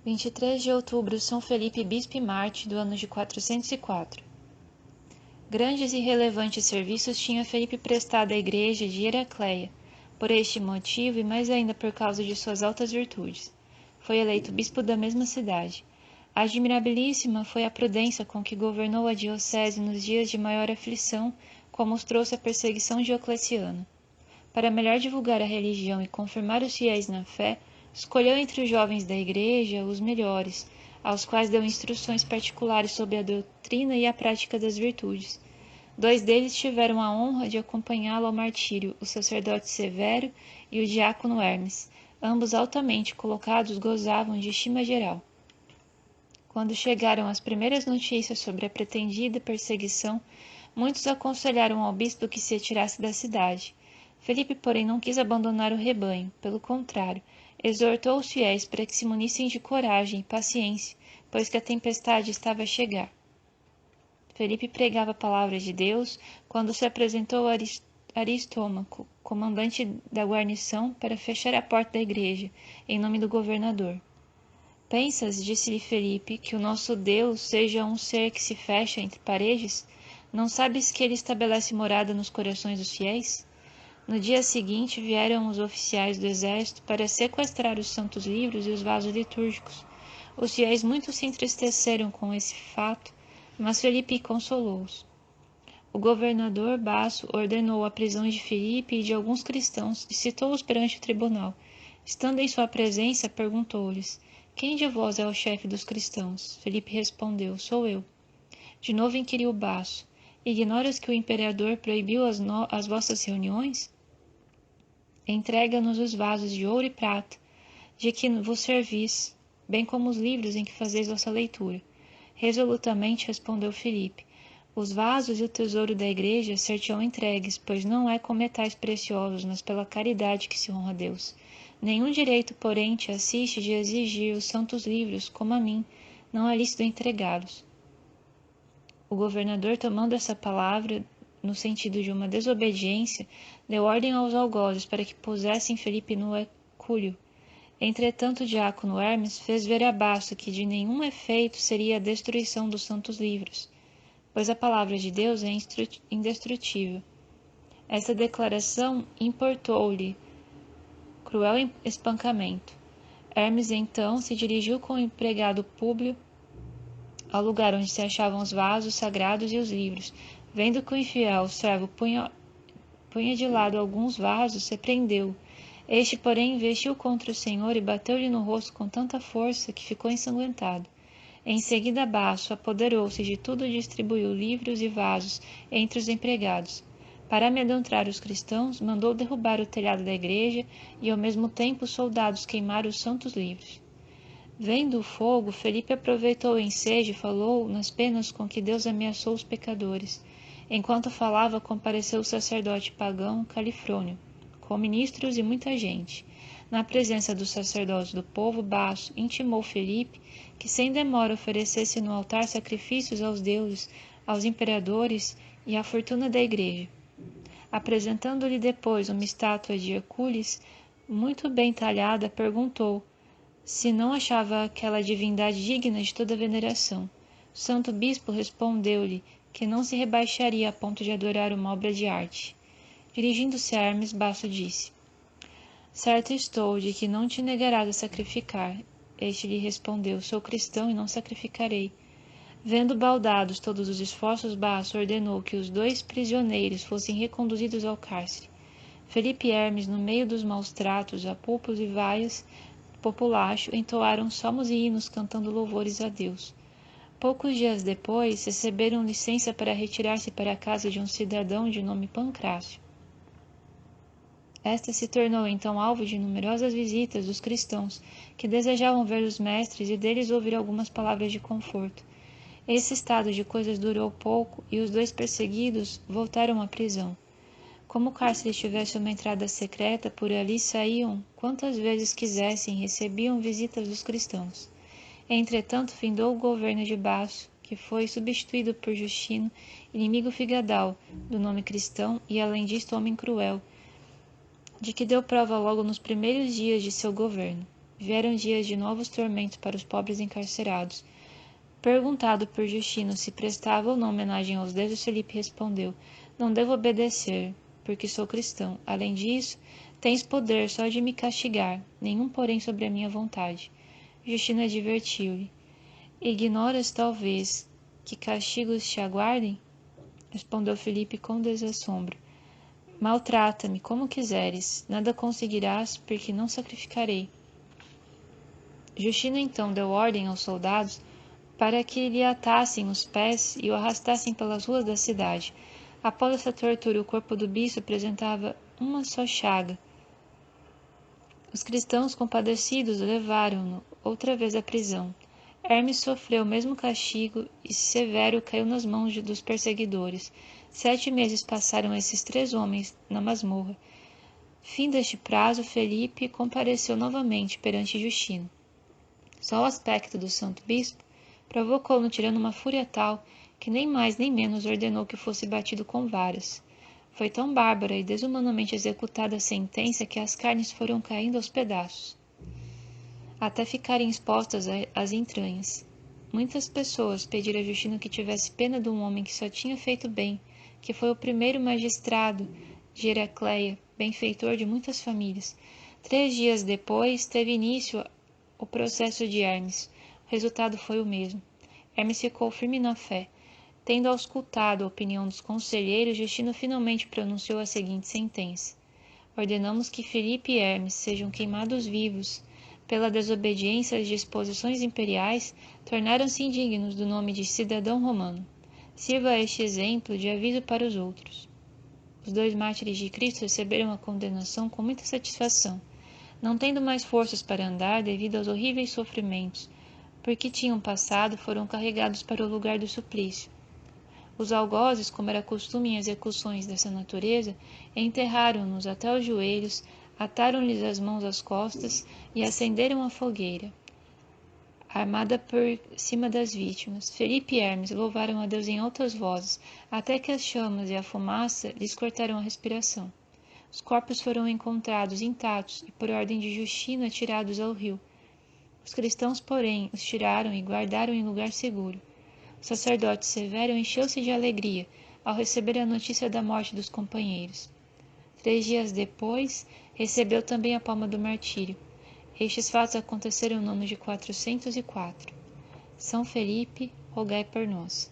23 de outubro, São Felipe Bispo e Mártir, do ano de 404. Grandes e relevantes serviços tinha Felipe prestado à igreja de Heracleia. Por este motivo, e mais ainda por causa de suas altas virtudes, foi eleito bispo da mesma cidade. Admirabilíssima foi a prudência com que governou a diocese nos dias de maior aflição, como os trouxe a perseguição de Diocleciano. Para melhor divulgar a religião e confirmar os fiéis na fé, escolheu entre os jovens da igreja os melhores, aos quais deu instruções particulares sobre a doutrina e a prática das virtudes. 2 deles tiveram a honra de acompanhá-lo ao martírio, o sacerdote Severo e o diácono Hermes. Ambos altamente colocados gozavam de estima geral. Quando chegaram as primeiras notícias sobre a pretendida perseguição, muitos aconselharam ao bispo que se retirasse da cidade. Felipe, porém, não quis abandonar o rebanho, pelo contrário, exortou os fiéis para que se munissem de coragem e paciência, pois que a tempestade estava a chegar. Felipe pregava a palavra de Deus quando se apresentou a Aristómaco, comandante da guarnição, para fechar a porta da igreja, em nome do governador. Pensas, disse-lhe Felipe, que o nosso Deus seja um ser que se fecha entre paredes? Não sabes que ele estabelece morada nos corações dos fiéis? No dia seguinte vieram os oficiais do exército para sequestrar os santos livros e os vasos litúrgicos. Os fiéis muito se entristeceram com esse fato, mas Felipe consolou-os. O governador Basso ordenou a prisão de Felipe e de alguns cristãos e citou-os perante o tribunal. Estando em sua presença, perguntou-lhes: Quem de vós é o chefe dos cristãos? Felipe respondeu: Sou eu. De novo inquiriu Basso: Ignoras que o imperador proibiu as vossas reuniões? Entrega-nos os vasos de ouro e prata, de que vos servis, bem como os livros em que fazeis vossa leitura. Resolutamente respondeu Felipe: Os vasos e o tesouro da igreja ser-te-ão entregues, pois não é com metais preciosos, mas pela caridade que se honra a Deus. Nenhum direito, porém, te assiste de exigir os santos livros, como a mim, não é lícito entregá-los. O governador, tomando essa palavra no sentido de uma desobediência, deu ordem aos algozes para que pusessem Felipe no hercúleo. Entretanto, o diácono Hermes fez ver a Basso que de nenhum efeito seria a destruição dos santos livros, pois a palavra de Deus é indestrutível. Essa declaração importou-lhe cruel espancamento. Hermes, então, se dirigiu com o empregado Públio ao lugar onde se achavam os vasos sagrados e os livros. Vendo que o infiel servo punha de lado alguns vasos, repreendeu-o. Este, porém, investiu contra o Senhor e bateu-lhe no rosto com tanta força que ficou ensanguentado. Em seguida, Basso apoderou-se de tudo e distribuiu livros e vasos entre os empregados. Para amedrontar os cristãos, mandou derrubar o telhado da igreja e, ao mesmo tempo, os soldados queimaram os santos livros. Vendo o fogo, Felipe aproveitou o ensejo e falou nas penas com que Deus ameaçou os pecadores. Enquanto falava, compareceu o sacerdote pagão Califrônio, com ministros e muita gente. Na presença dos sacerdotes do povo, Basso intimou Felipe que sem demora oferecesse no altar sacrifícios aos deuses, aos imperadores e à fortuna da igreja. Apresentando-lhe depois uma estátua de Hercules, muito bem talhada, perguntou se não achava aquela divindade digna de toda veneração. O santo bispo respondeu-lhe que não se rebaixaria a ponto de adorar uma obra de arte. Dirigindo-se a Hermes, Basso disse: Certo estou de que não te negarás a sacrificar. Este lhe respondeu: Sou cristão e não sacrificarei. Vendo baldados todos os esforços, Basso ordenou que os 2 prisioneiros fossem reconduzidos ao cárcere. Felipe e Hermes, no meio dos maus tratos, apulpos e vaias, populacho, entoaram salmos e hinos cantando louvores a Deus. Poucos dias depois, receberam licença para retirar-se para a casa de um cidadão de nome Pancrácio. Esta se tornou então alvo de numerosas visitas dos cristãos, que desejavam ver os mestres e deles ouvir algumas palavras de conforto. Esse estado de coisas durou pouco e os 2 perseguidos voltaram à prisão. Como o cárcere tivesse uma entrada secreta, por ali saíam quantas vezes quisessem e recebiam visitas dos cristãos. Entretanto, findou o governo de Basso, que foi substituído por Justino, inimigo figadal do nome cristão e, além disto, homem cruel, de que deu prova logo nos primeiros dias de seu governo. Vieram dias de novos tormentos para os pobres encarcerados. Perguntado por Justino se prestava ou não homenagem aos deuses, Felipe respondeu: Não devo obedecer, porque sou cristão. Além disso, tens poder só de me castigar, nenhum porém sobre a minha vontade. Justino advertiu-lhe: Ignoras, talvez, que castigos te aguardem? Respondeu Felipe com desassombro: Maltrata-me como quiseres, nada conseguirás, porque não sacrificarei. Justino então deu ordem aos soldados para que lhe atassem os pés e o arrastassem pelas ruas da cidade. Após essa tortura, o corpo do bispo apresentava uma só chaga. Os cristãos compadecidos levaram-no outra vez à prisão. Hermes sofreu o mesmo castigo e Severo caiu nas mãos dos perseguidores. 7 meses passaram esses 3 homens na masmorra. Fim deste prazo, Felipe compareceu novamente perante Justino. Só o aspecto do santo bispo provocou no tirano uma fúria tal que nem mais nem menos ordenou que fosse batido com varas. Foi tão bárbara e desumanamente executada a sentença que as carnes foram caindo aos pedaços, até ficarem expostas às entranhas. Muitas pessoas pediram a Justino que tivesse pena de um homem que só tinha feito bem, que foi o primeiro magistrado de Heracleia, benfeitor de muitas famílias. 3 dias depois, teve início o processo de Hermes. O resultado foi o mesmo. Hermes ficou firme na fé. Tendo auscultado a opinião dos conselheiros, Justino finalmente pronunciou a seguinte sentença: Ordenamos que Felipe e Hermes sejam queimados vivos. Pela desobediência às disposições imperiais, tornaram-se indignos do nome de cidadão romano. Sirva este exemplo de aviso para os outros. Os 2 mártires de Cristo receberam a condenação com muita satisfação, não tendo mais forças para andar devido aos horríveis sofrimentos, porque tinham passado, foram carregados para o lugar do suplício. Os algozes, como era costume em execuções dessa natureza, enterraram-nos até os joelhos, ataram-lhes as mãos às costas e acenderam a fogueira, armada por cima das vítimas. Felipe e Hermes louvaram a Deus em altas vozes, até que as chamas e a fumaça lhes cortaram a respiração. Os corpos foram encontrados intactos e, por ordem de Justino, atirados ao rio. Os cristãos, porém, os tiraram e guardaram em lugar seguro. O sacerdote Severo encheu-se de alegria ao receber a notícia da morte dos companheiros. 3 dias depois, recebeu também a palma do martírio. Estes fatos aconteceram no ano de 404. São Felipe, rogai por nós.